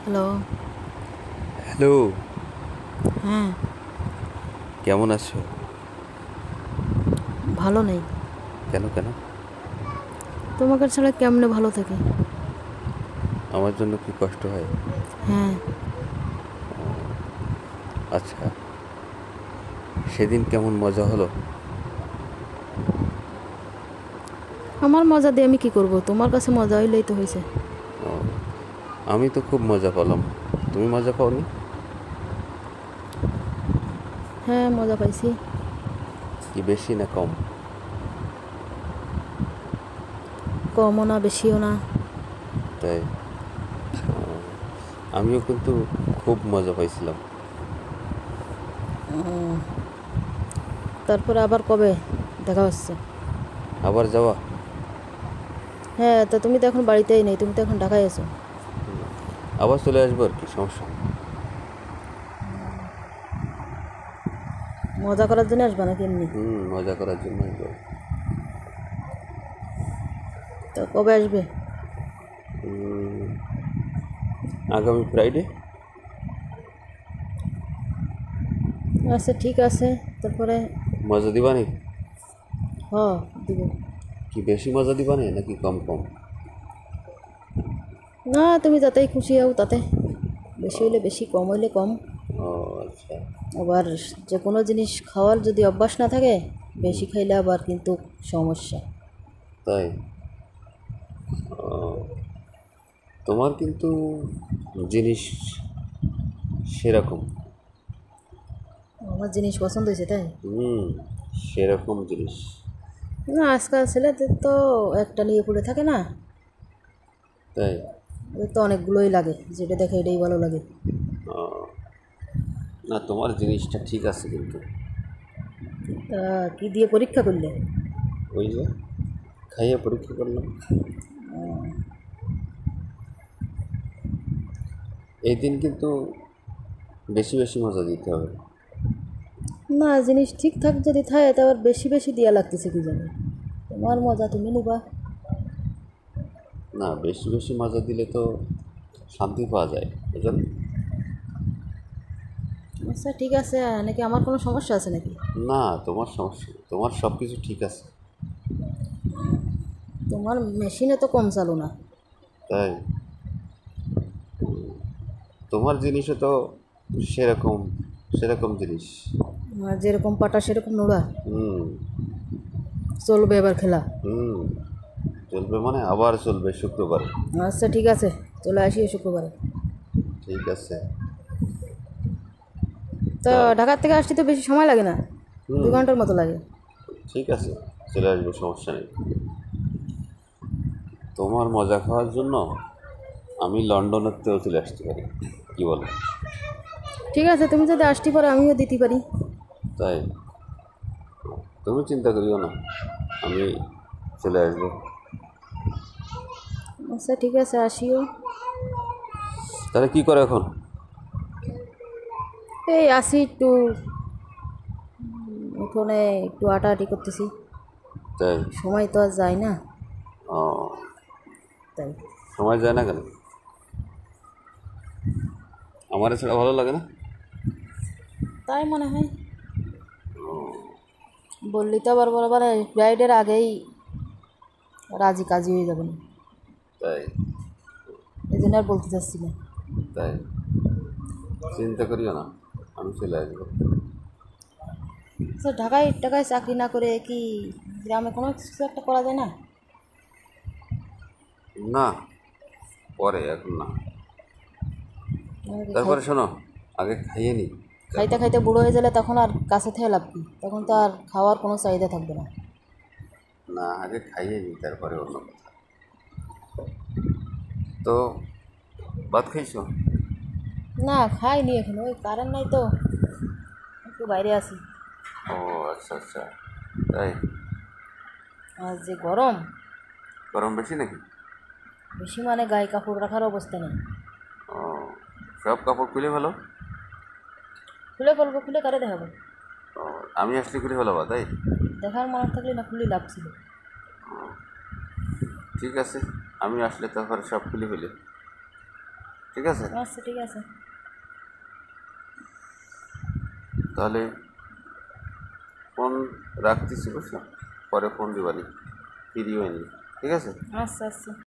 Hello. Hello. হ্যাঁ। কেমন আছো? ভালো নেই। কেন কেন? তোমাকে ছাড়া কেমনে ভালো থাকি? আমার জন্য কি কষ্ট হয়? হ্যাঁ। আচ্ছা, সেদিন কেমন মজা হলো? আমার মজা দিয়ে আমি কি করব? তোমার কাছে মজা হইলেই তো হয়েছে। ও, আমি তো খুব মজা পেলাম। তুমি মজা পাওনি? হ্যাঁ, মজা পাইছি। কি বেশি না কম? কমও না বেশিও না। তাই আমিও কিন্তু খুব মজা পাইছিলাম। তারপরে আবার কবে দেখা হচ্ছে? আবার যাওয়া? হ্যাঁ, তা তুমি তো এখন বাড়িতেই নেই, তুমি তো এখন ঢাকায় আছো। আবার চলে আসবো আর কি, সমস্যা নেই। মজা করার জন্য আসবা নাকি এমনি? মজা করার জন্য আসবো। তা কবে আসবে? আগামী ফ্রাইডে। আচ্ছা ঠিক আছে। তারপরে মজা দিবা নি? হ, দিব। কি বেশি মজা দিবা নি নাকি কম কম? না, তুমি যাতেই খুশি হও তাতে। বেশি হইলে বেশি, কম হইলে কম। ও আচ্ছা। আবার যে কোনো জিনিস খাওয়ার যদি অভ্যাস না থাকে, বেশি খাইলে আবার কিন্তু সমস্যা। তাই? তোমার কিন্তু জিনিস সেরকম। আমার জিনিস পছন্দ হয়েছে তাই? হুম, সেরকম জিনিস। না, আজকাল ছেলেদের তো একটা নিয়ে পড়ে থাকে না। তাই? ওদের তো অনেকগুলোই লাগে, যেটা দেখে এটাই ভালো লাগে। না, তোমার জিনিসটা ঠিক আছে কিন্তু। তা কি দিয়ে পরীক্ষা করলে? ওই যে খাইয়ে পরীক্ষা করলাম। এই দিন কিন্তু বেশি বেশি মজা দিতে হবে। না, জিনিস ঠিকঠাক যদি থাকে তা আবার বেশি বেশি দেওয়া লাগতেছে কি জানি। তোমার মজা তুমি নিবা। না, বেশি বেশি মজা দিলে তো শান্তি পাওয়া যায়, বুঝলেন? আচ্ছা ঠিক আছে। নাকি আমার কোনো সমস্যা আছে নাকি? না, তোমার সমস্যা নেই, তোমার সব কিছু ঠিক আছে। তোমার মেশিনে তো কম চালু না। তাই? তোমার জিনিসও তো সেরকম সেরকম জিনিস। আর যেরকম পাটা সেরকম নোড়া। হুম চলবে এবার খেলা। হুম চলবে মানে আবার চলবে শুক্রবার। আচ্ছা ঠিক আছে, চলে আসি শুক্রবারে। ঠিক আছে। তো তা ঢাকার থেকে আসতে তো বেশি সময় লাগে না, 2 ঘন্টার মতো লাগে। ঠিক আছে, চলে আসবো, সমস্যা নেই। তোমার মজা খাওয়ার জন্য আমি লন্ডনেরতেও চলে আসতে পারি, কি বলো? ঠিক আছে, তুমি যদি আসতে পারো আমিও দিতে পারি। তাই? তুমি চিন্তা করিও না, আমি চলে আসবো। আচ্ছা ঠিক আছে, আসিও। তাহলে কি করে এখন? এই আসি একটু, উঠোনে একটু আটাআটি করতেছি। তাই? সময় তো আর যায় না। ও, তাই। সময় যায় না কেন? আমার ছাড়া ভালো লাগে না? তাই মনে হয়। বললি তো আবার বরাবর ফ্লাইটের আগেই রাজি কাজি হয়ে যাবে না, তাই? এই জন্য আর বলতে চাচ্ছি না। তাই? চিন্তা করিও না, আমি চলে আসবো। স্যার, ঢাকায় টাকায় চাকরি না করে কি গ্রামে কোনো কিছু একটা করা যায় না? না, পরে, এখন না। আমাকে তারপরে শোনো, আগে খাইয়ে নি, খাইতে তারপর। খাইতে বুড়ো হয়ে গেলে তখন আর কাছে থেকে লাভ কি? তখন তো আর খাওয়ার কোনো চাহিদা থাকবে না। না, আগে খাইয়ে নি, তারপরে অন্য কথা। তো ভাত খাইছো? না, খাইনি এখন, ওই কারেন্ট নাই তো, একটু বাইরে আছি। ও আচ্ছা আচ্ছা। তাই? আর যে গরম, গরম বেশি নাকি? বেশি মানে গায়ে কাপড় রাখার অবস্থা নেই। ও, সব কাপড় খুলে ফেলো। খুলে ফেলবো, খুলে কারে দেখাবো? ও, আমি আসলে খুলে ফেলাবা, তাই? দেখার মনে থাকলে না খুললে লাভ ছিল। ঠিক আছে, আমি আসলে তারপরে সব খুলে ফেলি। ঠিক আছে? আচ্ছা ঠিক আছে। তাহলে ফোন রাখতেছি, বুঝলাম, পরে ফোন দিবানি, ফ্রি হয়নি, ঠিক আছে? আচ্ছা আচ্ছা।